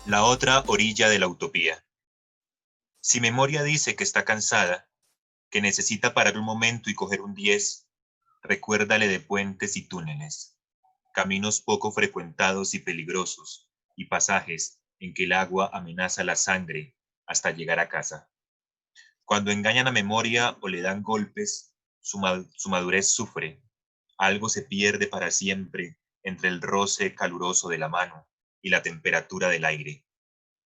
La otra orilla de la utopía. Si memoria dice que está cansada, que necesita parar un momento y coger un 10, recuérdale de puentes y túneles, caminos poco frecuentados y peligrosos, y pasajes en que el agua amenaza la sangre hasta llegar a casa. Cuando engañan a memoria o le dan golpes, su madurez sufre. Algo se pierde para siempre entre el roce caluroso de la mano y la temperatura del aire,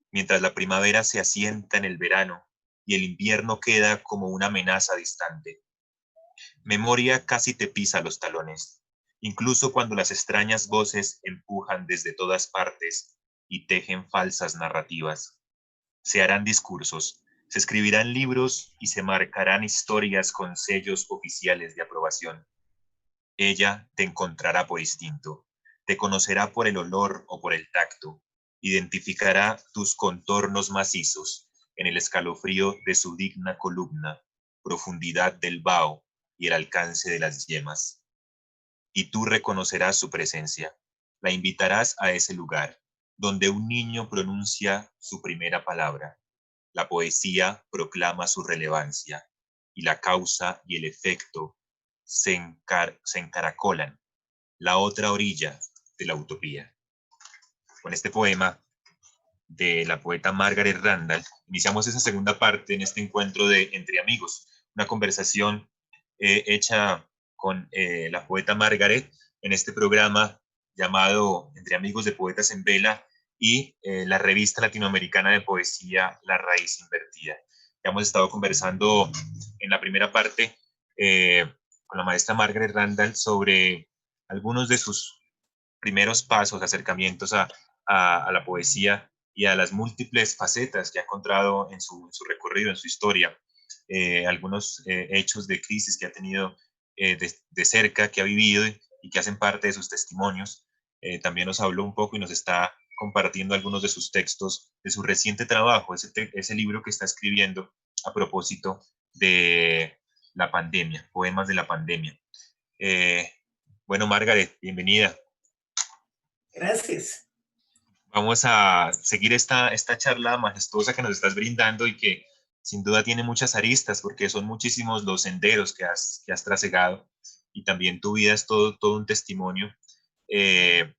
mientras la primavera se asienta en el verano y el invierno queda como una amenaza distante. Memoria casi te pisa los talones, incluso cuando las extrañas voces empujan desde todas partes y tejen falsas narrativas. Se harán discursos, se escribirán libros y se marcarán historias con sellos oficiales de aprobación. Ella te encontrará por instinto, te conocerá por el olor o por el tacto, identificará tus contornos macizos en el escalofrío de su digna columna, profundidad del vaho y el alcance de las yemas. Y tú reconocerás su presencia, la invitarás a ese lugar, donde un niño pronuncia su primera palabra. La poesía proclama su relevancia, y la causa y el efecto se encaracolan, la otra orilla de la utopía. Con este poema de la poeta Margaret Randall, iniciamos esa segunda parte en este encuentro de Entre Amigos, una conversación hecha con la poeta Margaret en este programa llamado Entre Amigos de Poetas en Vela y la revista latinoamericana de poesía La Raíz Invertida. Ya hemos estado conversando en la primera parte con la maestra Margaret Randall sobre algunos de sus primeros pasos, acercamientos a la poesía y a las múltiples facetas que ha encontrado en su recorrido, en su historia, algunos hechos de crisis que ha tenido de cerca, que ha vivido y que hacen parte de sus testimonios. También nos habló un poco y nos está compartiendo algunos de sus textos, de su reciente trabajo, ese libro que está escribiendo a propósito de la pandemia, poemas de la pandemia. Bueno, Margaret, bienvenida. Gracias. Vamos a seguir esta charla majestuosa que nos estás brindando y que sin duda tiene muchas aristas porque son muchísimos los senderos que has trasegado y también tu vida es todo un testimonio. Eh,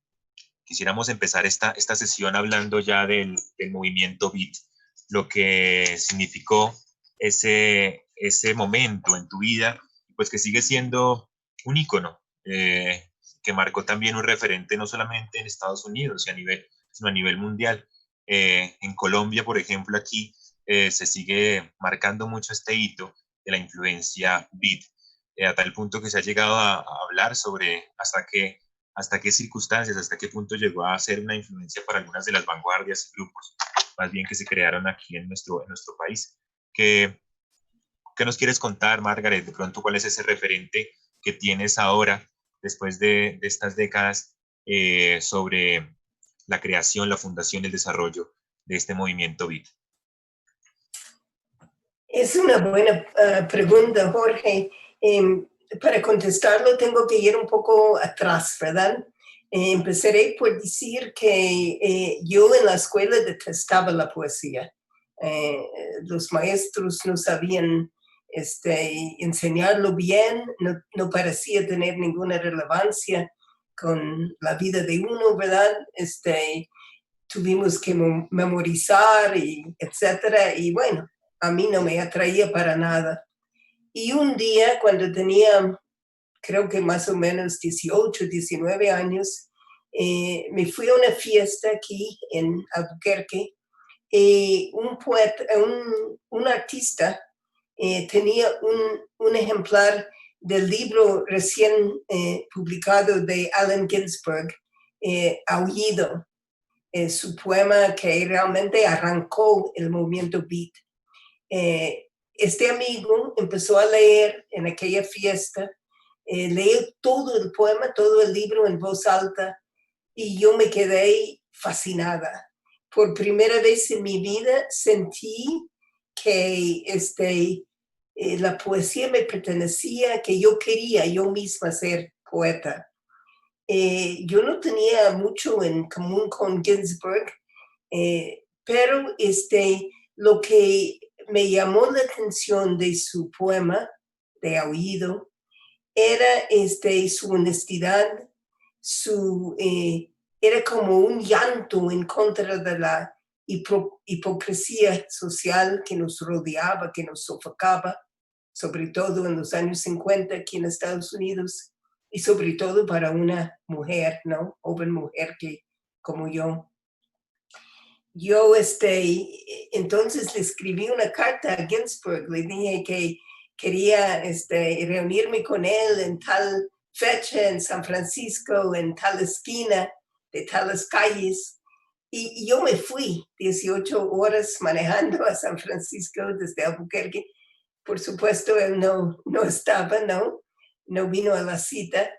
Quisiéramos empezar esta sesión hablando ya del movimiento Beat, lo que significó ese momento en tu vida, pues que sigue siendo un ícono, que marcó también un referente no solamente en Estados Unidos, sino a nivel mundial. En Colombia, por ejemplo, aquí se sigue marcando mucho este hito de la influencia Beat, a tal punto que se ha llegado a hablar sobre hasta qué circunstancias, hasta qué punto llegó a ser una influencia para algunas de las vanguardias y grupos, más bien que se crearon aquí en nuestro país. ¿Qué, ¿Qué nos quieres contar, Margaret? De pronto, ¿cuál es ese referente que tienes ahora, después de estas décadas, sobre la creación, la fundación y el desarrollo de este movimiento Beat? Es una buena pregunta, Jorge. Para contestarlo tengo que ir un poco atrás, ¿verdad? Empezaré por decir que yo en la escuela detestaba la poesía. Los maestros no sabían enseñarlo bien, no parecía tener ninguna relevancia con la vida de uno, ¿verdad? Tuvimos que memorizar, etcétera, y bueno, a mí no me atraía para nada. Y un día, cuando tenía, creo que más o menos 18, 19 años, me fui a una fiesta aquí en Albuquerque. Un poeta, un artista tenía un ejemplar del libro recién publicado de Allen Ginsberg, Aullido, su poema que realmente arrancó el movimiento Beat. Este amigo empezó a leer en aquella fiesta, leyó todo el poema, todo el libro en voz alta, y yo me quedé fascinada. Por primera vez en mi vida sentí que la poesía me pertenecía, que yo quería yo misma ser poeta. Yo no tenía mucho en común con Ginsberg. Pero lo que me llamó la atención de su poema, de Aullido, era su honestidad, era como un llanto en contra de la hipocresía social que nos rodeaba, que nos sofocaba, sobre todo en los años 50 aquí en Estados Unidos, y sobre todo para una mujer, ¿no? Joven mujer como yo. Yo, entonces le escribí una carta a Ginsberg, le dije que quería reunirme con él en tal fecha en San Francisco, en tal esquina, de tales calles. Y yo me fui 18 horas manejando a San Francisco desde Albuquerque. Por supuesto, él no estaba, no vino a la cita,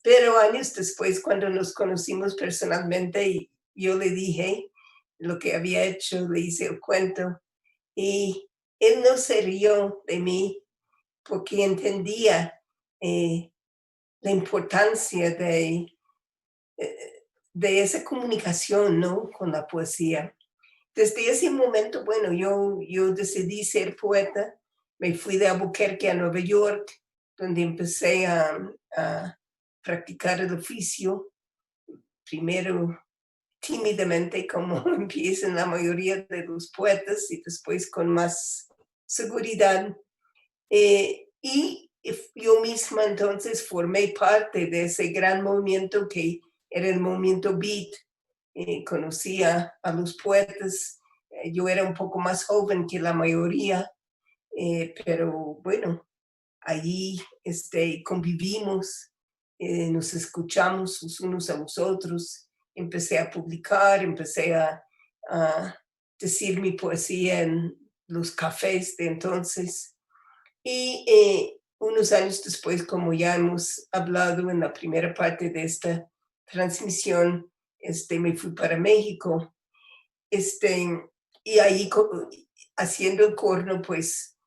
pero años después, cuando nos conocimos personalmente, yo le dije lo que había hecho, le hice el cuento, y él no se rió de mí porque entendía la importancia de esa comunicación, ¿no? Con la poesía. Desde ese momento, bueno, yo decidí ser poeta. Me fui de Albuquerque a Nueva York, donde empecé a practicar el oficio. Primero tímidamente, como empiezan la mayoría de los poetas, y después con más seguridad. Y yo misma entonces formé parte de ese gran movimiento que era el movimiento Beat. Conocía a los poetas. Yo era un poco más joven que la mayoría, pero bueno, allí convivimos, nos escuchamos los unos a los otros. Empecé a publicar, empecé a decir mi poesía en los cafés de entonces. Y unos años después, como ya hemos hablado en la primera parte de esta transmisión, me fui para México. Y ahí haciendo el corno, pues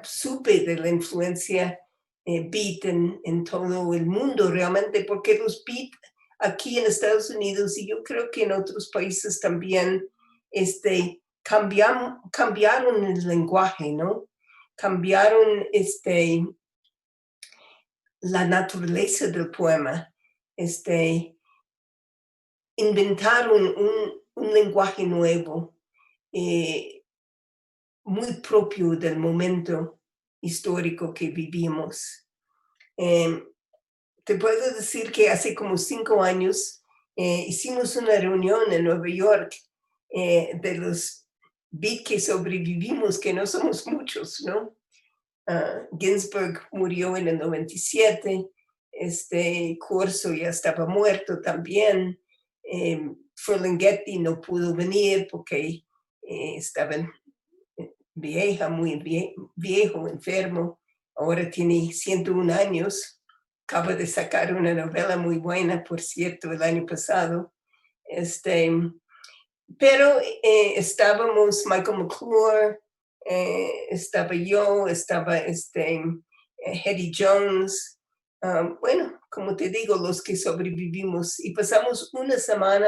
supe de la influencia beat en todo el mundo realmente, porque los beat aquí en Estados Unidos y yo creo que en otros países también cambiaron el lenguaje, ¿no? Cambiaron la naturaleza del poema, inventaron un lenguaje nuevo, muy propio del momento histórico que vivimos. Te puedo decir que hace como 5 años hicimos una reunión en Nueva York de los beat que sobrevivimos, que no somos muchos, ¿no? Ginsberg murió en el 97, Corso ya estaba muerto también, Ferlinghetti no pudo venir porque estaba vieja, muy viejo, enfermo, ahora tiene 101 años, acaba de sacar una novela muy buena, por cierto, el año pasado, pero estábamos Michael McClure, estaba yo, estaba Hetty Jones, bueno, como te digo, los que sobrevivimos y pasamos una semana,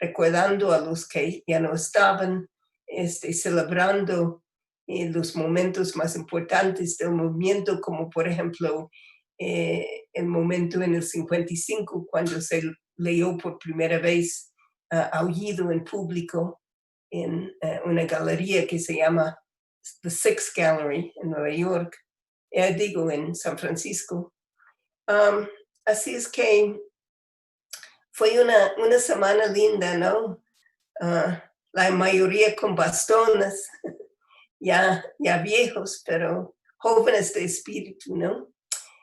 recordando a los que ya no estaban, celebrando los momentos más importantes del movimiento, como por ejemplo el momento en el 55, cuando se leyó por primera vez Aullido en público en una galería que se llama The Sixth Gallery en Nueva York, en San Francisco. Así es que fue una semana linda, ¿no? La mayoría con bastones, ya viejos, pero jóvenes de espíritu, ¿no?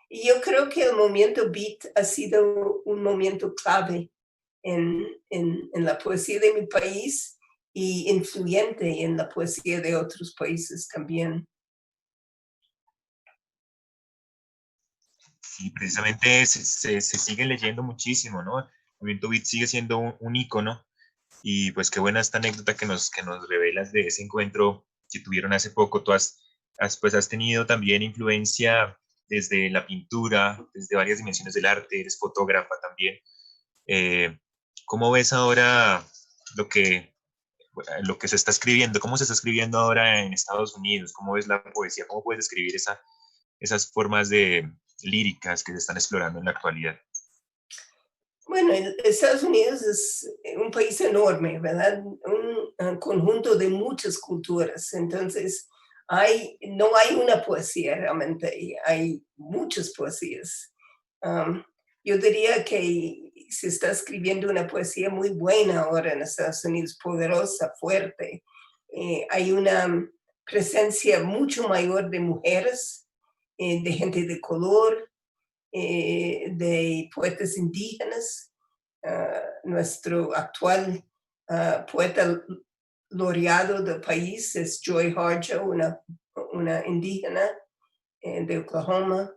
Y yo creo que el movimiento beat ha sido un momento clave en la poesía de mi país y influyente en la poesía de otros países también. Y precisamente se sigue leyendo muchísimo, ¿no? El movimiento beat sigue siendo un ícono. Y pues qué buena esta anécdota que nos revelas de ese encuentro que tuvieron hace poco. Tú has tenido también influencia desde la pintura, desde varias dimensiones del arte, eres fotógrafa también. ¿Cómo ves ahora lo que, lo que se está escribiendo? ¿Cómo se está escribiendo ahora en Estados Unidos? ¿Cómo ves la poesía? ¿Cómo puedes describir esas formas de líricas que se están explorando en la actualidad? Bueno, Estados Unidos es un país enorme, ¿verdad? Un conjunto de muchas culturas. Entonces, no hay una poesía realmente, hay muchas poesías. Um, yo diría que se está escribiendo una poesía muy buena ahora en Estados Unidos, poderosa, fuerte. Hay una presencia mucho mayor de mujeres, de gente de color, de poetas indígenas. Nuestro actual poeta laureado del país es Joy Harjo, una indígena de Oklahoma.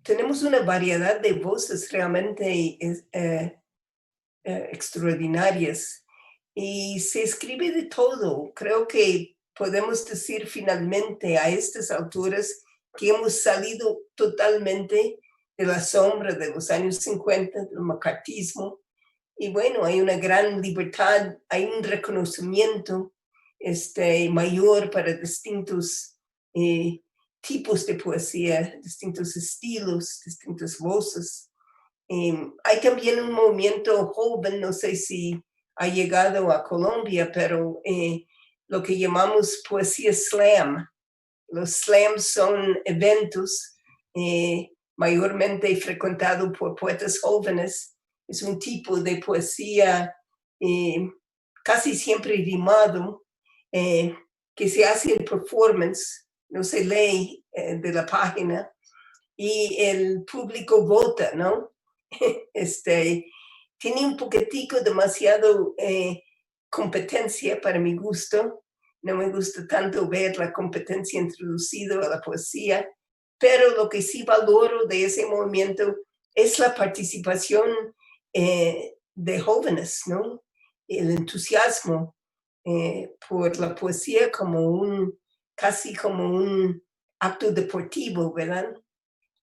Tenemos una variedad de voces realmente extraordinarias y se escribe de todo. Creo que podemos decir finalmente a estas alturas que hemos salido totalmente de la sombra de los años 50, del macartismo. Y bueno, hay una gran libertad, hay un reconocimiento mayor para distintos tipos de poesía, distintos estilos, distintas voces. Hay también un movimiento joven, no sé si ha llegado a Colombia, pero lo que llamamos poesía slam. Los slams son eventos mayormente frecuentados por poetas jóvenes. Es un tipo de poesía casi siempre rimado, que se hace en performance, no se lee de la página, y el público vota, ¿no? Tiene un poquitico demasiado competencia para mi gusto. No me gusta tanto ver la competencia introducida a la poesía, pero lo que sí valoro de ese movimiento es la participación de jóvenes, ¿no? El entusiasmo por la poesía casi como un acto deportivo, ¿verdad?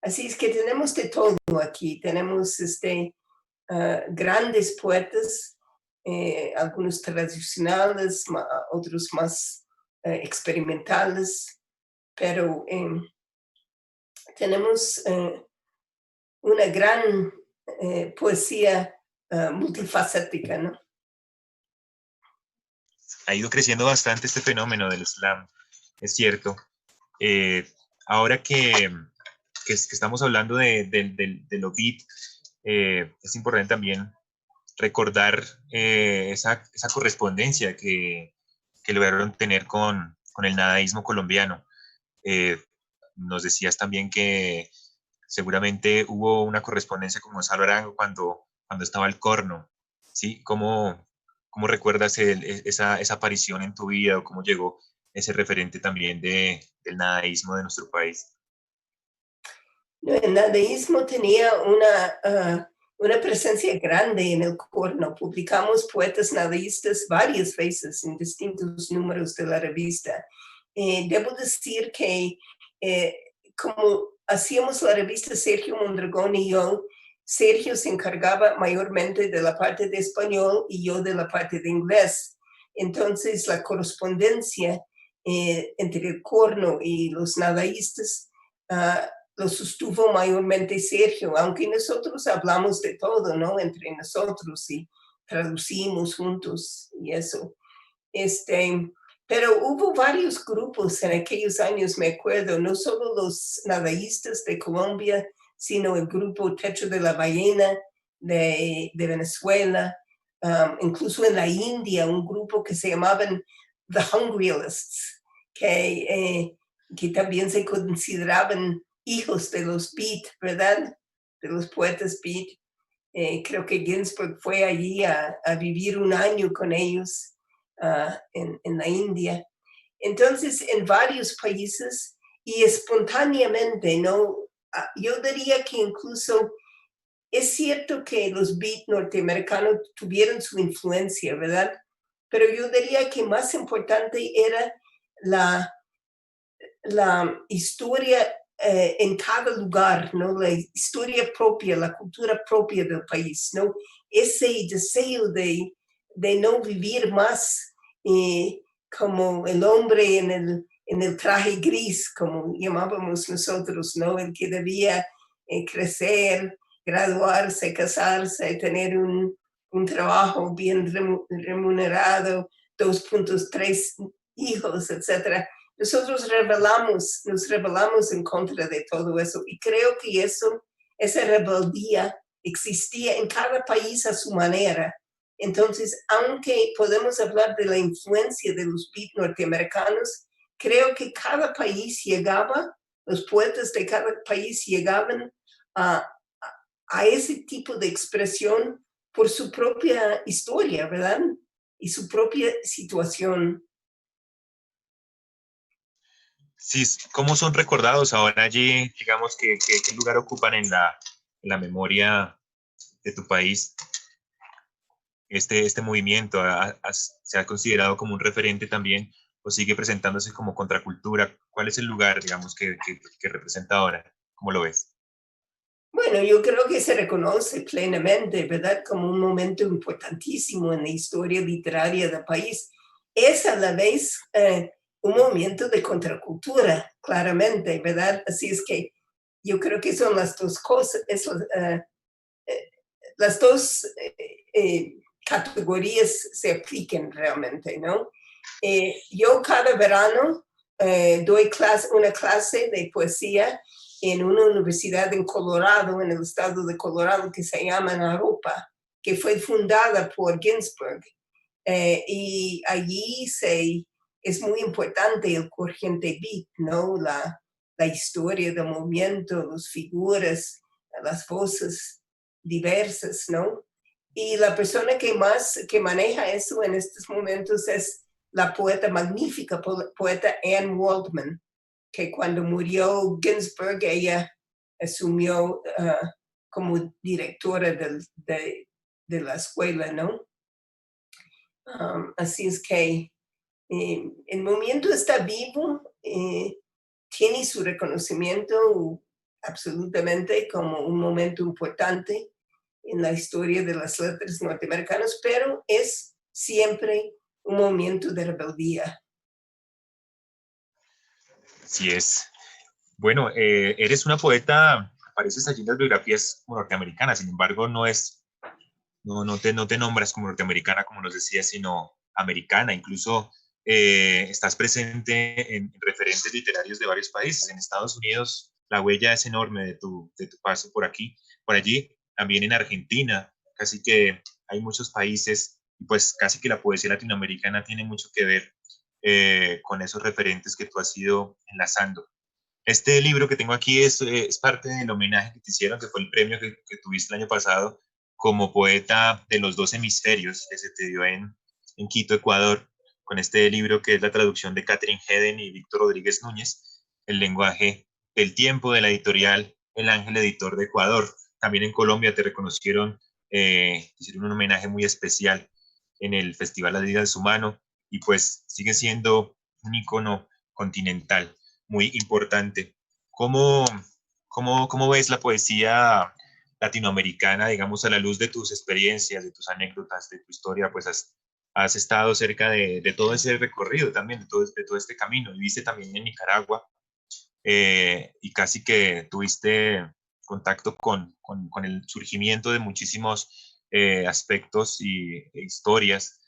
Así es que tenemos de todo aquí. Tenemos grandes poetas, algunos tradicionales, otros más experimentales, pero tenemos una gran poesía multifacética, ¿no? Ha ido creciendo bastante este fenómeno del slam, es cierto. Eh, ahora que estamos hablando de lo beat, es importante también recordar esa correspondencia que lograron tener con el nadaísmo colombiano. Nos decías también que seguramente hubo una correspondencia con Gonzalo Arango cuando estaba el corno, ¿sí? ¿Cómo recuerdas esa aparición en tu vida o cómo llegó ese referente también del nadaísmo de nuestro país? El nadaísmo tenía una presencia grande en el corno. Publicamos poetas nadaístas varias veces en distintos números de la revista. Debo decir que como hacíamos la revista Sergio Mondragón y yo, Sergio se encargaba mayormente de la parte de español y yo de la parte de inglés. Entonces la correspondencia entre el corno y los nadaístas lo sostuvo mayormente Sergio, aunque nosotros hablamos de todo, ¿no? Entre nosotros y traducimos juntos y eso. Pero hubo varios grupos en aquellos años, me acuerdo, no solo los nadaístas de Colombia, sino el grupo Techo de la Ballena de Venezuela, incluso en la India, un grupo que se llamaban The Hungrylists, que también se consideraban hijos de los Beat, ¿verdad? De los poetas Beat. Creo que Ginsberg fue allí a vivir un año con ellos en la India. Entonces, en varios países y espontáneamente, ¿no? Yo diría que incluso es cierto que los beat norteamericanos tuvieron su influencia, ¿verdad? Pero yo diría que más importante era la historia en cada lugar, ¿no? La historia propia, la cultura propia del país, ¿no? Ese deseo de no vivir más como el hombre en el traje gris, como llamábamos nosotros, ¿no? El que debía crecer, graduarse, casarse, tener un trabajo bien remunerado, 2.3 hijos, etcétera. Nosotros nos rebelamos en contra de todo eso y creo que esa rebeldía existía en cada país a su manera. Entonces, aunque podemos hablar de la influencia de los beats norteamericanos, creo que cada país llegaba, los poetas de cada país llegaban a ese tipo de expresión por su propia historia, ¿verdad? Y su propia situación. Sí, ¿cómo son recordados ahora allí? Digamos que qué lugar ocupan en la memoria de tu país. Este movimiento se ha considerado como un referente también o sigue presentándose como contracultura. ¿Cuál es el lugar, digamos, que representa ahora? ¿Cómo lo ves? Bueno, yo creo que se reconoce plenamente, ¿verdad? Como un momento importantísimo en la historia literaria del país. Es a la vez un movimiento de contracultura, claramente, ¿verdad? Así es que yo creo que son las dos cosas, las dos categorías se apliquen realmente, ¿no? Yo cada verano doy una clase de poesía en una universidad en Colorado, en el estado de Colorado, que se llama Naropa, que fue fundada por Ginsberg. Y allí es muy importante el corriente beat, ¿no? La historia del movimiento, las figuras, las voces diversas, ¿no? Y la persona que maneja eso en estos momentos es la poeta magnífica, poeta Anne Waldman, que cuando murió Ginsberg, ella asumió como directora de la escuela, ¿no? Así es que el movimiento está vivo, tiene su reconocimiento absolutamente como un momento importante en la historia de las letras norteamericanas, pero es siempre un momento de rebeldía. Sí es. Bueno, eres una poeta, apareces allí en las biografías como norteamericana, sin embargo, no te nombras como norteamericana, como nos decías, sino americana. Incluso estás presente en referentes literarios de varios países. En Estados Unidos, la huella es enorme de tu paso por aquí, por allí. También en Argentina, casi que hay muchos países, y pues casi que la poesía latinoamericana tiene mucho que ver con esos referentes que tú has ido enlazando. Este libro que tengo aquí es parte del homenaje que te hicieron, que fue el premio que tuviste el año pasado como poeta de los dos hemisferios que se te dio en Quito, Ecuador, con este libro que es la traducción de Catherine Heden y Víctor Rodríguez Núñez, El lenguaje del tiempo, de la editorial El Ángel Editor de Ecuador. También en Colombia te reconocieron, hicieron un homenaje muy especial en el Festival La Vida de su Mano y pues sigue siendo un icono continental muy importante. ¿Cómo, cómo ves la poesía latinoamericana, digamos, a la luz de tus experiencias, de tus anécdotas, de tu historia? Pues has estado cerca de todo ese recorrido también, de todo este camino. Viviste también en Nicaragua y casi que tuviste contacto con el surgimiento de muchísimos aspectos e historias,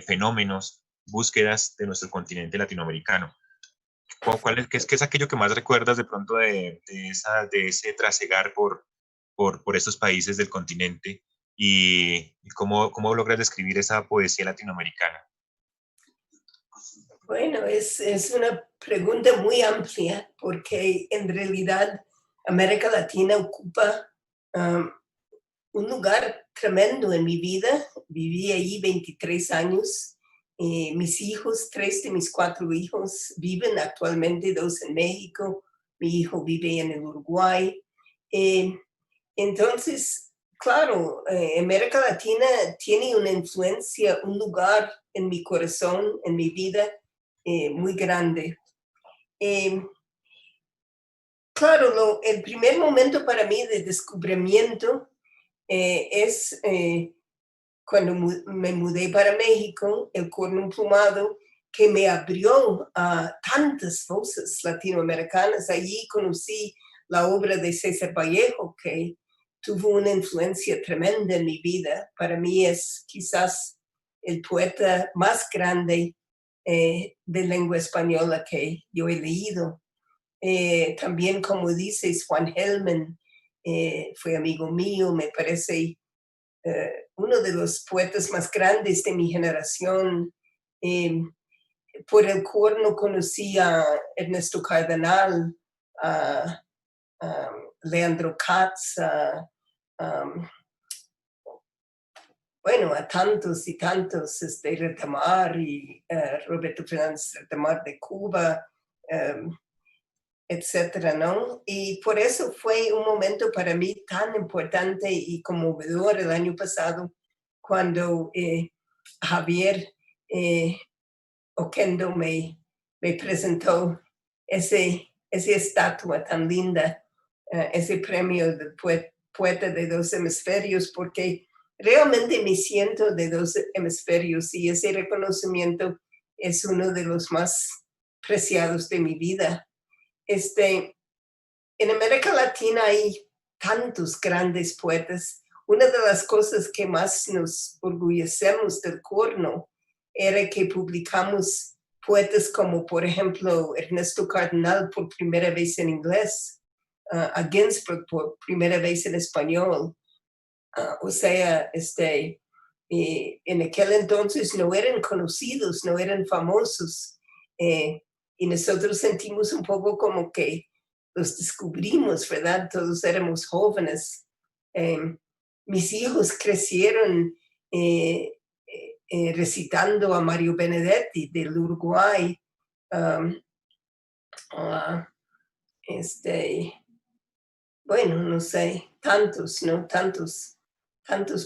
fenómenos, búsquedas de nuestro continente latinoamericano. ¿Qué es aquello que más recuerdas de pronto de ese trasegar por estos países del continente y cómo logras describir esa poesía latinoamericana? Bueno, es una pregunta muy amplia porque en realidad América Latina ocupa um, un lugar tremendo en mi vida. Viví allí 23 años. Mis hijos, 3 de mis 4 hijos viven actualmente, 2 en México. Mi hijo vive en el Uruguay. Entonces, claro, América Latina tiene una influencia, un lugar en mi corazón, en mi vida, muy grande. Eh, Claro, el primer momento para mí de descubrimiento es cuando me mudé para México, el corno emplumado, que me abrió a tantas voces latinoamericanas. Allí conocí la obra de César Vallejo, que tuvo una influencia tremenda en mi vida. Para mí es quizás el poeta más grande de lengua española que yo he leído. También, como dices, Juan Gelman fue amigo mío, me parece uno de los poetas más grandes de mi generación. Por el corno conocí a Ernesto Cardenal, a Leandro Katz, bueno, a tantos y tantos, Retamar y Roberto Fernández Retamar de Cuba, etcétera, ¿no? Y por eso fue un momento para mí tan importante y conmovedor el año pasado, cuando Javier Oquendo me presentó esa estatua tan linda, ese premio de poeta de dos hemisferios, porque realmente me siento de dos hemisferios y ese reconocimiento es uno de los más preciados de mi vida. En América Latina hay tantos grandes poetas. Una de las cosas que más nos orgullecemos del corno era que publicamos poetas como, por ejemplo, Ernesto Cardenal por primera vez en inglés, a Ginsberg por primera vez en español. O sea, en aquel entonces no eran conocidos, no eran famosos. Y nosotros sentimos un poco como que los descubrimos, ¿verdad? Todos éramos jóvenes. Mis hijos crecieron recitando a Mario Benedetti del Uruguay. Bueno, no sé, tantos, ¿no? Tantos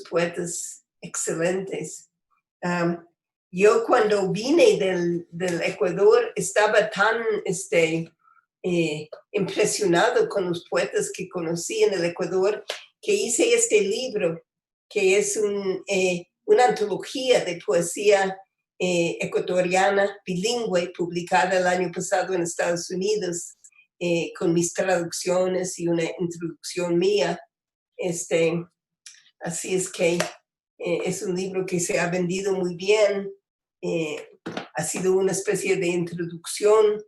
poetas excelentes. Yo cuando vine del Ecuador estaba tan impresionado con los poetas que conocí en el Ecuador que hice este libro que es una antología de poesía ecuatoriana bilingüe publicada el año pasado en Estados Unidos con mis traducciones y una introducción mía. Así es que es un libro que se ha vendido muy bien. Ha sido una especie de introducción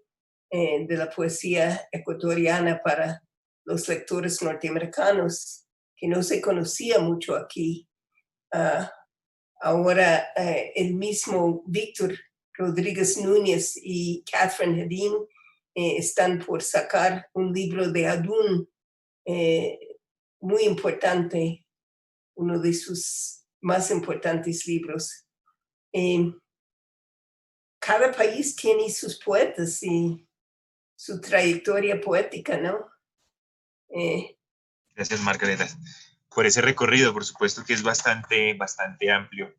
de la poesía ecuatoriana para los lectores norteamericanos, que no se conocía mucho aquí. Ahora el mismo Víctor Rodríguez Núñez y Catherine Hedin están por sacar un libro de Adún muy importante, uno de sus más importantes libros. Cada país tiene sus poetas y su trayectoria poética, ¿no? Gracias, Margareta, por ese recorrido, por supuesto que es bastante amplio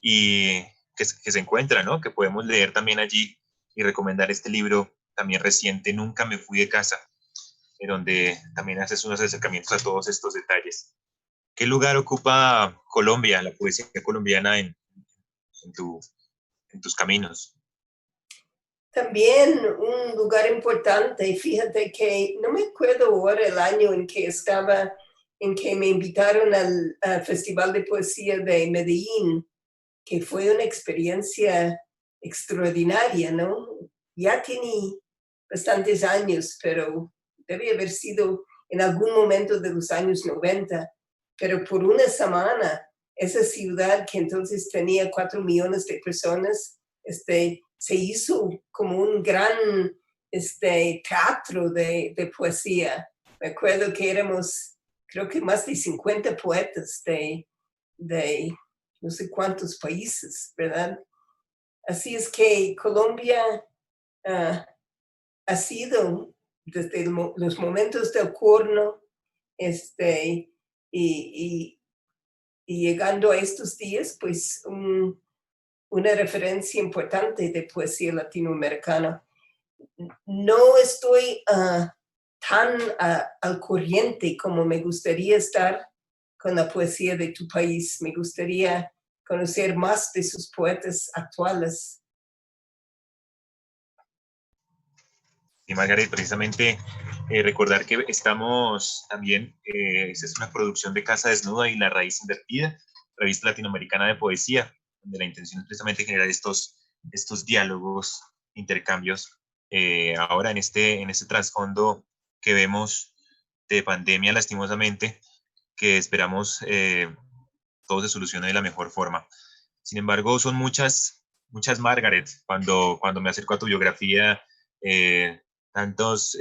y que se encuentra, ¿no? Que podemos leer también allí y recomendar este libro también reciente, Nunca me fui de casa, en donde también haces unos acercamientos a todos estos detalles. ¿Qué lugar ocupa Colombia, la poesía colombiana en tus caminos? También un lugar importante, fíjate que no me acuerdo ahora el año en que me invitaron al Festival de Poesía de Medellín, que fue una experiencia extraordinaria, ¿no? Ya tiene bastantes años, pero debe haber sido en algún momento de los años 90, pero por una semana, esa ciudad que entonces tenía 4 millones de personas, se hizo como un gran teatro de poesía. Me acuerdo que éramos, creo que más de 50 poetas de no sé cuántos países, ¿verdad? Así es que Colombia ha sido desde los momentos del corno y llegando a estos días, pues una referencia importante de poesía latinoamericana. No estoy tan al corriente como me gustaría estar con la poesía de tu país. Me gustaría conocer más de sus poetas actuales. Y Margaret, precisamente recordar que estamos también, esta es una producción de Casa Desnuda y La Raíz Invertida, revista latinoamericana de poesía, donde la intención es precisamente generar estos diálogos, intercambios, ahora en este trasfondo que vemos de pandemia, lastimosamente, que esperamos todo se solucione de la mejor forma. Sin embargo, son muchas Margaret. Cuando me acerco a tu biografía, eh, tantos,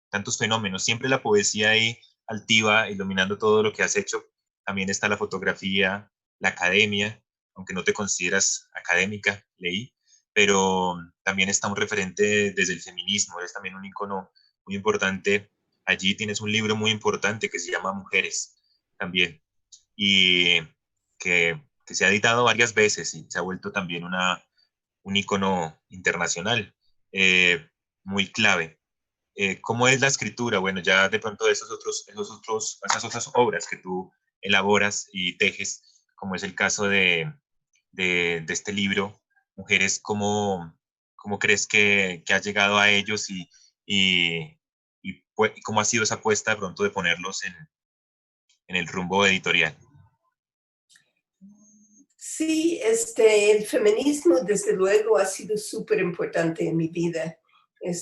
tantos fenómenos. Siempre la poesía ahí altiva, iluminando todo lo que has hecho. También está la fotografía, la academia, aunque no te consideras académica, leí, pero también está un referente desde el feminismo. Eres también un ícono muy importante. Allí tienes un libro muy importante que se llama Mujeres, también, y que se ha editado varias veces y se ha vuelto también un ícono internacional, muy clave. ¿Cómo es la escritura? Bueno, ya de pronto esas otras obras que tú elaboras y tejes, como es el caso de este libro, Mujeres, ¿cómo crees que has llegado a ellos y cómo ha sido esa apuesta de pronto de ponerlos en el rumbo editorial? Sí, el feminismo desde luego ha sido súper importante en mi vida.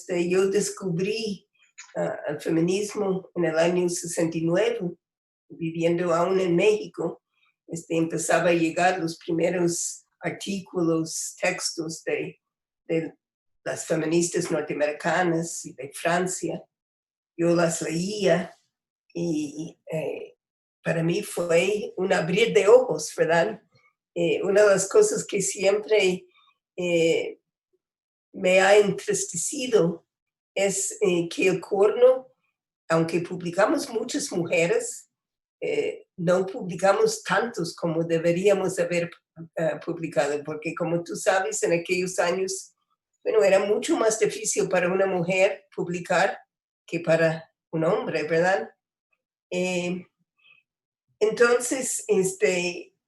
Yo descubrí el feminismo en el año 69, viviendo aún en México. Empezaba a llegar los primeros artículos, textos de las feministas norteamericanas y de Francia. Yo las leía y para mí fue un abrir de ojos, ¿verdad? Una de las cosas que siempre me ha entristecido es que el Corno, aunque publicamos muchas mujeres, no publicamos tantos como deberíamos haber publicado, porque como tú sabes, en aquellos años, bueno, era mucho más difícil para una mujer publicar que para un hombre, ¿verdad? Entonces,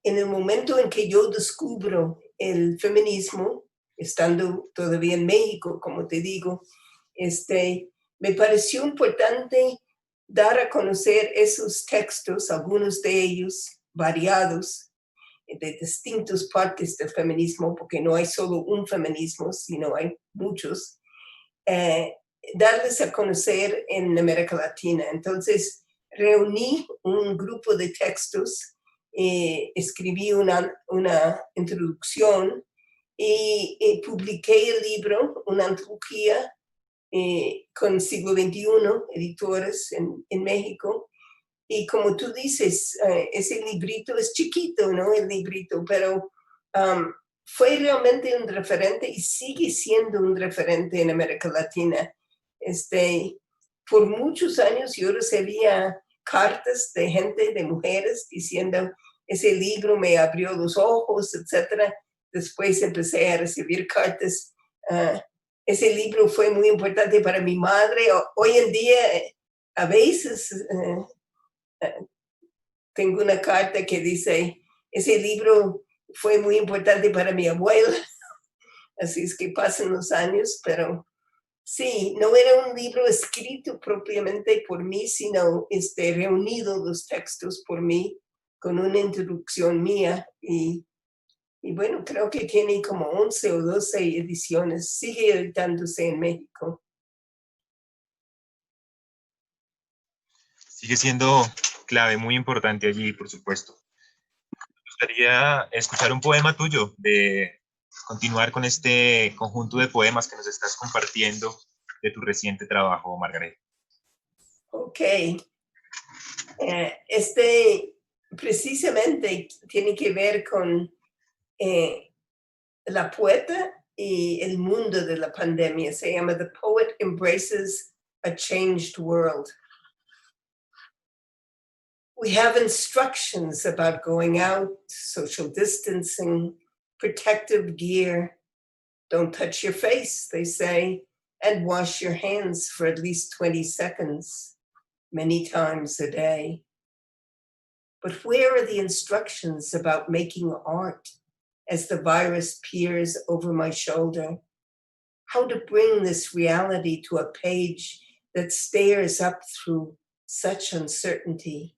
en el momento en que yo descubro el feminismo, estando todavía en México, como te digo, me pareció importante dar a conocer esos textos, algunos de ellos variados, de distintas partes del feminismo, porque no hay solo un feminismo, sino hay muchos, eh, darles a conocer en América Latina. Entonces, reuní un grupo de textos, escribí una introducción y publiqué el libro, una antología con Siglo XXI, editores en México. Y como tú dices, ese librito es chiquito, ¿no? El librito, pero fue realmente un referente y sigue siendo un referente en América Latina. Por muchos años yo recibía cartas de gente, de mujeres, diciendo, ese libro me abrió los ojos, etc. Después empecé a recibir cartas. Ese libro fue muy importante para mi madre. Hoy en día, a veces tengo una carta que dice, ese libro fue muy importante para mi abuela. Así es que pasan los años, pero sí, no era un libro escrito propiamente por mí, sino reunido los textos por mí con una introducción mía. Y bueno, creo que tiene como 11 o 12 ediciones. Sigue editándose en México. Sigue siendo clave, muy importante allí, por supuesto. Me gustaría escuchar un poema tuyo, de continuar con este conjunto de poemas que nos estás compartiendo de tu reciente trabajo, Margaret. Ok. Precisamente tiene que ver con la poeta y el mundo de la pandemia. Se llama The Poet Embraces a Changed World. We have instructions about going out, social distancing, protective gear. Don't touch your face, they say, and wash your hands for at least 20 seconds, many times a day. But where are the instructions about making art as the virus peers over my shoulder? How to bring this reality to a page that stares up through such uncertainty?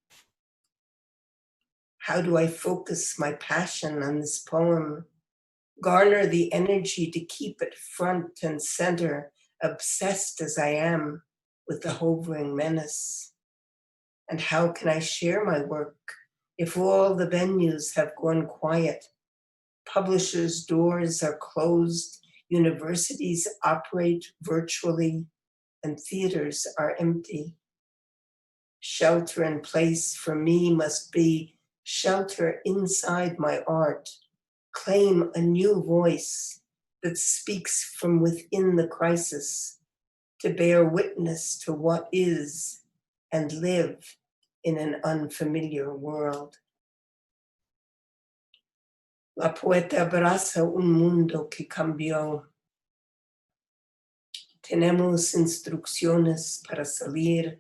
How do I focus my passion on this poem, garner the energy to keep it front and center, obsessed as I am with the hovering menace? And how can I share my work if all the venues have gone quiet? Publishers' doors are closed, universities operate virtually, and theaters are empty. Shelter in place for me must be shelter inside my art, claim a new voice that speaks from within the crisis, to bear witness to what is and live in an unfamiliar world. La poeta abraza un mundo que cambió. Tenemos instrucciones para salir,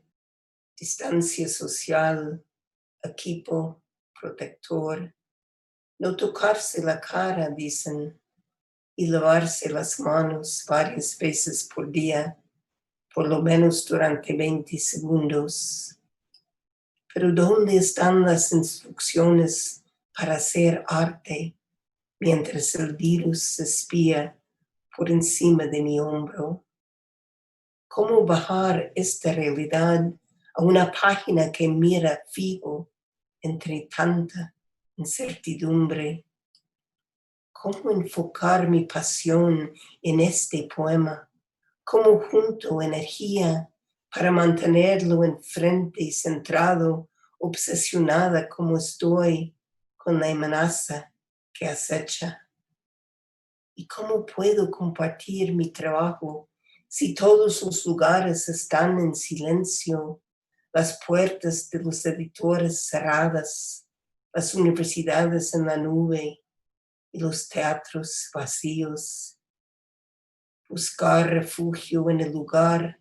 distancia social, equipo, protector. No tocarse la cara, dicen, y lavarse las manos varias veces por día, por lo menos durante 20 segundos. Pero ¿dónde están las instrucciones para hacer arte mientras el virus se espía por encima de mi hombro? ¿Cómo bajar esta realidad a una página que mira fijo entre tanta incertidumbre? ¿Cómo enfocar mi pasión en este poema? ¿Cómo junto energía para mantenerlo enfrente y centrado, obsesionada como estoy con la amenaza que acecha? ¿Y cómo puedo compartir mi trabajo si todos los lugares están en silencio, las puertas de los editores cerradas, las universidades en la nube y los teatros vacíos? Buscar refugio en el lugar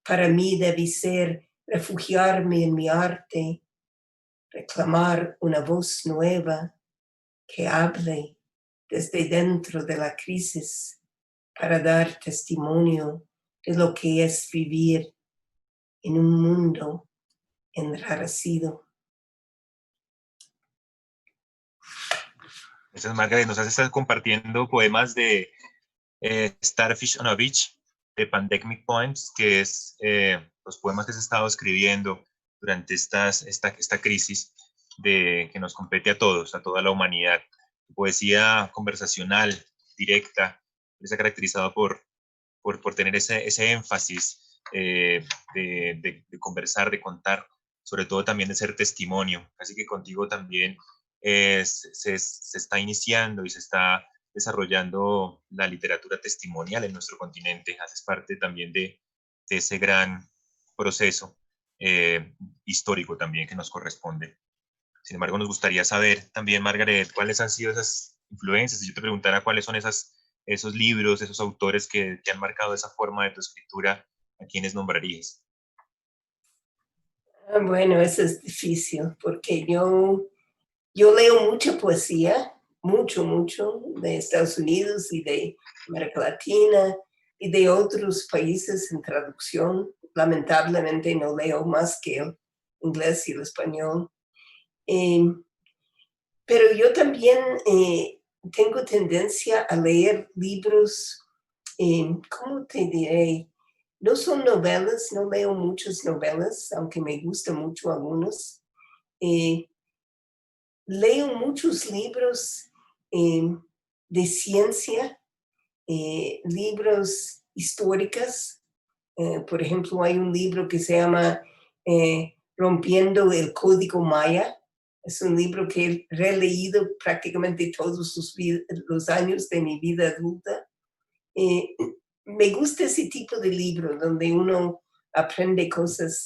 para mí debe ser refugiarme en mi arte, reclamar una voz nueva que hable desde dentro de la crisis para dar testimonio de lo que es vivir en un mundo enrarecido. Entonces, Margaret, nos has estado compartiendo poemas de Starfish on a Beach, de Pandemic Poems, que es los poemas que se ha estado escribiendo durante esta crisis que nos compete a todos, a toda la humanidad. Poesía conversacional, directa, está caracterizado por tener ese énfasis de conversar, de contar, sobre todo también de ser testimonio. Así que contigo también se está iniciando y se está desarrollando la literatura testimonial en nuestro continente. Haces parte también de ese gran proceso histórico también que nos corresponde. Sin embargo, nos gustaría saber también, Margaret, cuáles han sido esas influencias. Si yo te preguntara cuáles son esos libros, esos autores que te han marcado esa forma de tu escritura, ¿a quiénes nombrarías? Bueno, eso es difícil porque yo leo mucha poesía, mucho de Estados Unidos y de América Latina y de otros países en traducción. Lamentablemente no leo más que el inglés y el español. Pero yo también tengo tendencia a leer libros, ¿cómo te diré? No son novelas, no leo muchas novelas, aunque me gustan mucho algunos. Leo muchos libros de ciencia, libros históricos. Por ejemplo, hay un libro que se llama Rompiendo el Código Maya. Es un libro que he releído prácticamente todos los años de mi vida adulta. Me gusta ese tipo de libro donde uno aprende cosas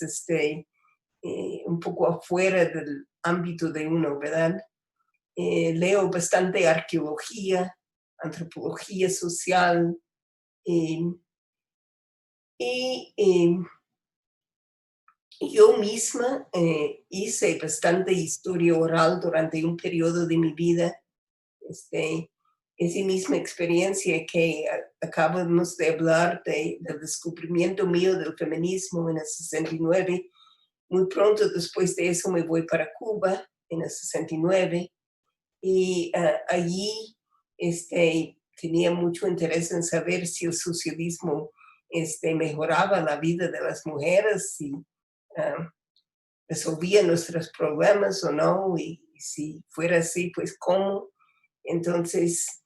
un poco afuera del ámbito de uno, ¿verdad? Leo bastante arqueología, antropología social, Y yo misma hice bastante historia oral durante un periodo de mi vida. Esa misma experiencia que acabamos de hablar del descubrimiento mío del feminismo en el 69. Muy pronto después de eso me voy para Cuba en el 69 y allí tenía mucho interés en saber si el socialismo mejoraba la vida de las mujeres, si resolvía nuestros problemas o no, y si fuera así, pues cómo. Entonces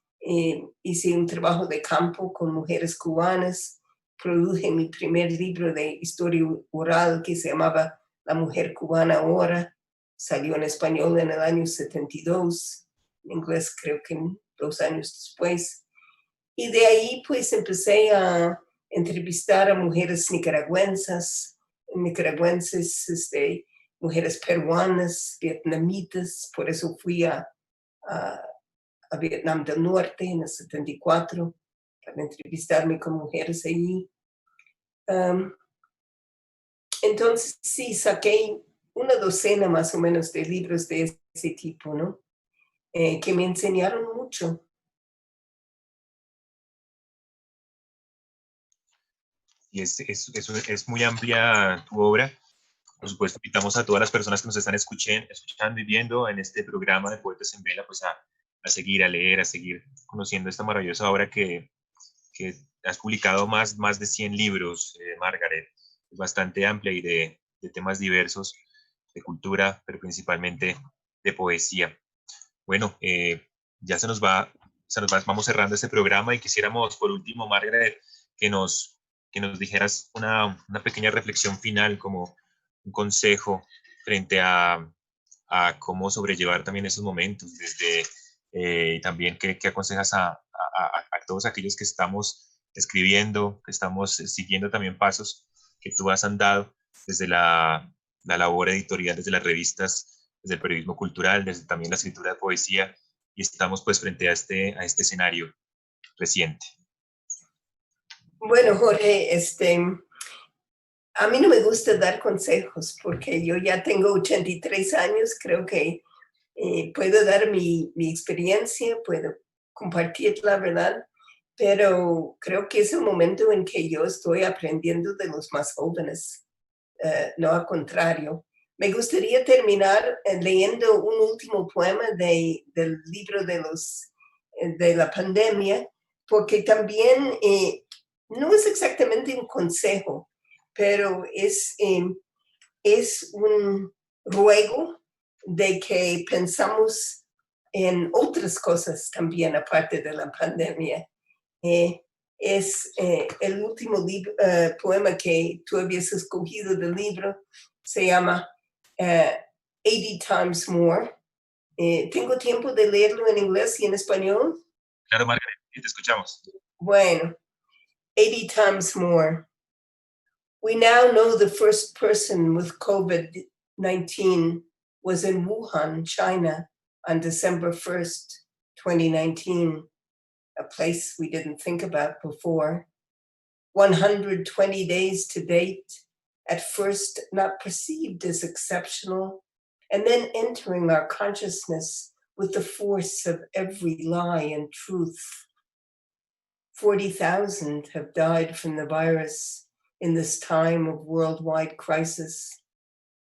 hice un trabajo de campo con mujeres cubanas, produje mi primer libro de historia oral que se llamaba La mujer cubana ahora, salió en español en el año 72, en inglés creo que 2 años después. Y de ahí pues empecé a entrevistar a mujeres nicaragüenses, mujeres peruanas, vietnamitas, por eso fui a a Vietnam del Norte en el 74 para entrevistarme con mujeres allí. Entonces, sí, saqué una docena más o menos de libros de ese tipo, ¿no? Que me enseñaron mucho. Y es muy amplia tu obra. Por supuesto, invitamos a todas las personas que nos están escuchando y viendo en este programa de Poetas en Vela, pues a seguir, a leer, a seguir conociendo esta maravillosa obra que has publicado más de 100 libros, Margaret. Es bastante amplia y de temas diversos, de cultura, pero principalmente de poesía. Bueno, ya vamos cerrando este programa y quisiéramos, por último, Margaret, que nos, que nos dijeras una pequeña reflexión final, como un consejo frente a cómo sobrellevar también esos momentos, desde también qué aconsejas a todos aquellos que estamos escribiendo, que estamos siguiendo también pasos que tú has andado desde la labor editorial, desde las revistas, desde el periodismo cultural, desde también la escritura de poesía, y estamos pues frente a este escenario reciente. Bueno, Jorge, a mí no me gusta dar consejos porque yo ya tengo 83 años, creo que puedo dar mi experiencia, puedo compartir la verdad, pero creo que es el momento en que yo estoy aprendiendo de los más jóvenes, no al contrario. Me gustaría terminar leyendo un último poema del libro de la pandemia, porque también no es exactamente un consejo, pero es un ruego de que pensamos en otras cosas también aparte de la pandemia. Eh, es el último poema que tú habías escogido del libro, se llama 80 Times More. ¿Tengo tiempo de leerlo en inglés y en español? Claro, Margaret, te escuchamos. Bueno, 80 Times More. We now know the first person with COVID-19 was in Wuhan, China, on December 1st, 2019, a place we didn't think about before. 120 days to date, at first not perceived as exceptional, and then entering our consciousness with the force of every lie and truth. 40,000 have died from the virus in this time of worldwide crisis,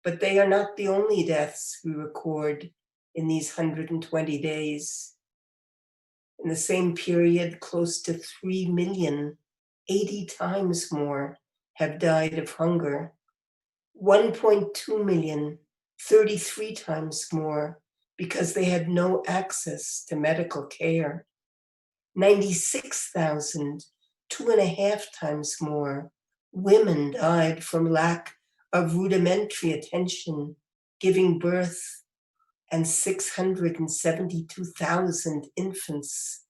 but they are not the only deaths we record in these 120 days. In the same period, close to 3 million, 80 times more, have died of hunger. 1.2 million, 33 times more, because they had no access to medical care. 96,000, 2.5 times more, women died from lack of rudimentary attention, giving birth, and 672,000 infants,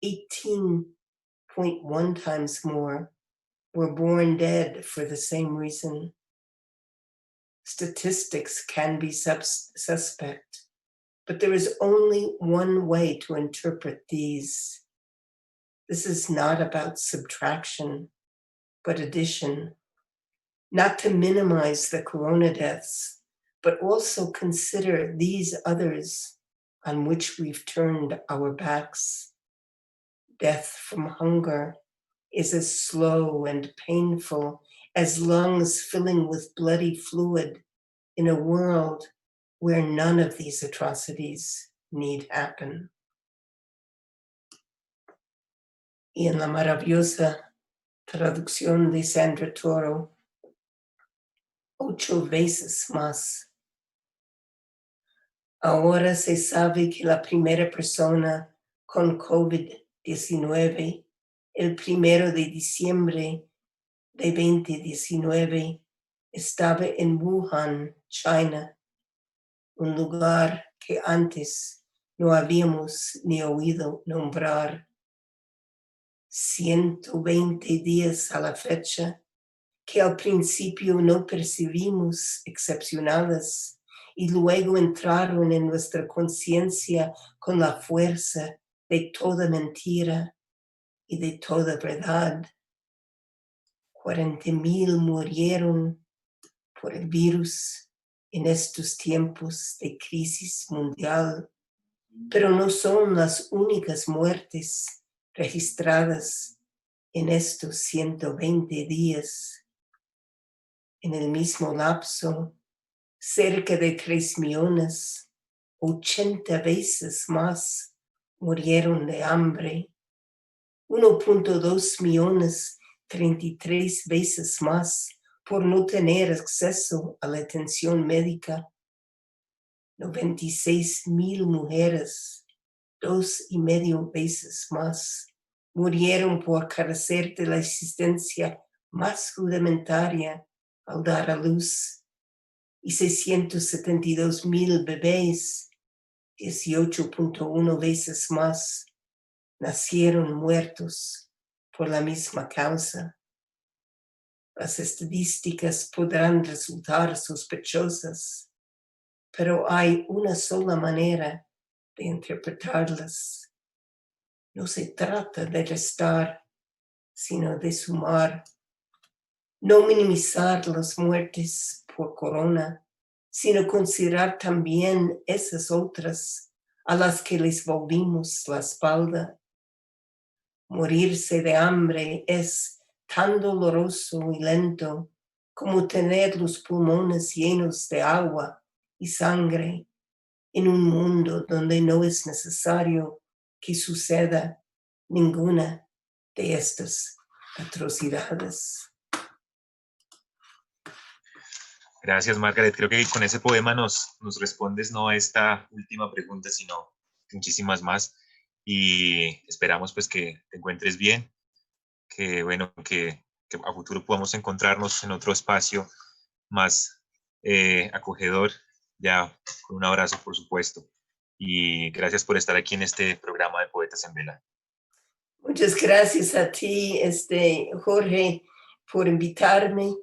18.1 times more, were born dead for the same reason. Statistics can be suspect, but there is only one way to interpret these. This is not about subtraction. but addition, not to minimize the corona deaths, but also consider these others on which we've turned our backs. Death from hunger is as slow and painful as lungs filling with bloody fluid in a world where none of these atrocities need happen. Y en la maravillosa traducción de Sandra Toro, 8 veces más. Ahora se sabe que la primera persona con COVID-19, el 1 de diciembre de 2019, estaba en Wuhan, China, un lugar que antes no habíamos ni oído nombrar. 120 días a la fecha, que al principio no percibimos excepcionales y luego entraron en nuestra conciencia con la fuerza de toda mentira y de toda verdad. 40,000 murieron por el virus en estos tiempos de crisis mundial, pero no son las únicas muertes registradas en estos 120 días. En el mismo lapso, cerca de 3 millones, 80 veces más murieron de hambre, 1.2 millones, 33 veces más por no tener acceso a la atención médica, 96,000 mujeres, 2,5 veces más, murieron por carecer de la existencia más rudimentaria al dar a luz, y 672,000 bebés, 18.1 veces más, nacieron muertos por la misma causa. Las estadísticas podrán resultar sospechosas, pero hay una sola manera de interpretarlas. No se trata de restar, sino de sumar. No minimizar las muertes por corona, sino considerar también esas otras a las que les volvimos la espalda. Morirse de hambre es tan doloroso y lento como tener los pulmones llenos de agua y sangre en un mundo donde no es necesario que suceda ninguna de estas atrocidades. Gracias, Margaret. Creo que con ese poema nos respondes no a esta última pregunta, sino muchísimas más. Y esperamos pues que te encuentres bien, que bueno, que a futuro podamos encontrarnos en otro espacio más acogedor, ya con un abrazo, por supuesto. Y gracias por estar aquí en este programa de Poetas en Vela. Muchas gracias a ti, Jorge, por invitarme,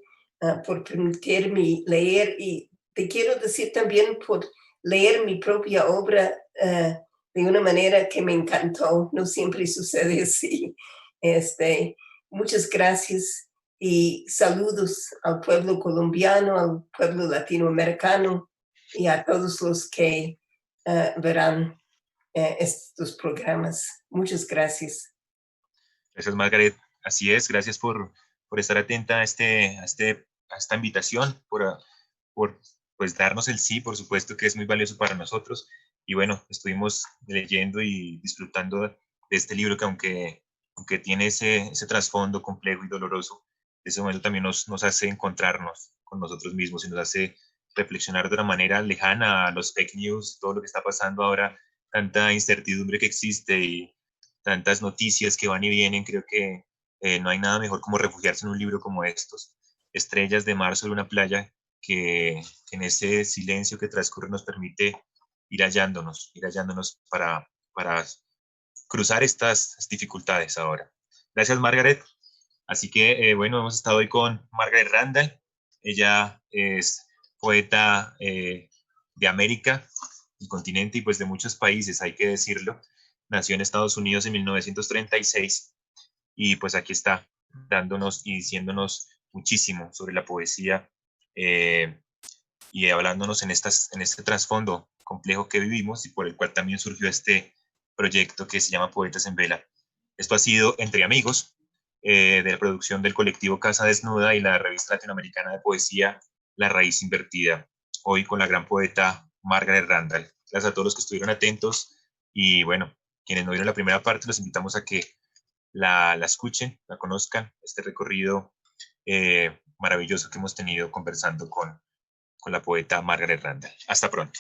por permitirme leer, y te quiero decir también por leer mi propia obra de una manera que me encantó. No siempre sucede así. Muchas gracias y saludos al pueblo colombiano, al pueblo latinoamericano y a todos los que verán estos programas. Muchas gracias. Gracias, Margaret. Así es, gracias por estar atenta a esta invitación, por pues darnos el sí, por supuesto que es muy valioso para nosotros. Y bueno, estuvimos leyendo y disfrutando de este libro que aunque tiene ese trasfondo complejo y doloroso, de ese momento también nos hace encontrarnos con nosotros mismos y nos hace reflexionar de una manera lejana a los fake news, todo lo que está pasando ahora, tanta incertidumbre que existe y tantas noticias que van y vienen. Creo que no hay nada mejor como refugiarse en un libro como estos, Estrellas de mar sobre una playa, que en ese silencio que transcurre nos permite ir hallándonos para cruzar estas dificultades ahora. Gracias, Margaret. Así que, bueno, hemos estado hoy con Margaret Randall. Ella es poeta de América, el continente y pues de muchos países, hay que decirlo. Nació en Estados Unidos en 1936 y pues aquí está dándonos y diciéndonos muchísimo sobre la poesía y hablándonos en este trasfondo complejo que vivimos y por el cual también surgió este proyecto que se llama Poetas en Vela. Esto ha sido entre amigos de la producción del colectivo Casa Desnuda y la revista latinoamericana de poesía La Raíz Invertida, hoy con la gran poeta Margaret Randall. Gracias a todos los que estuvieron atentos y bueno, quienes no vieron la primera parte, los invitamos a que la escuchen, la conozcan, este recorrido maravilloso que hemos tenido conversando con la poeta Margaret Randall. Hasta pronto.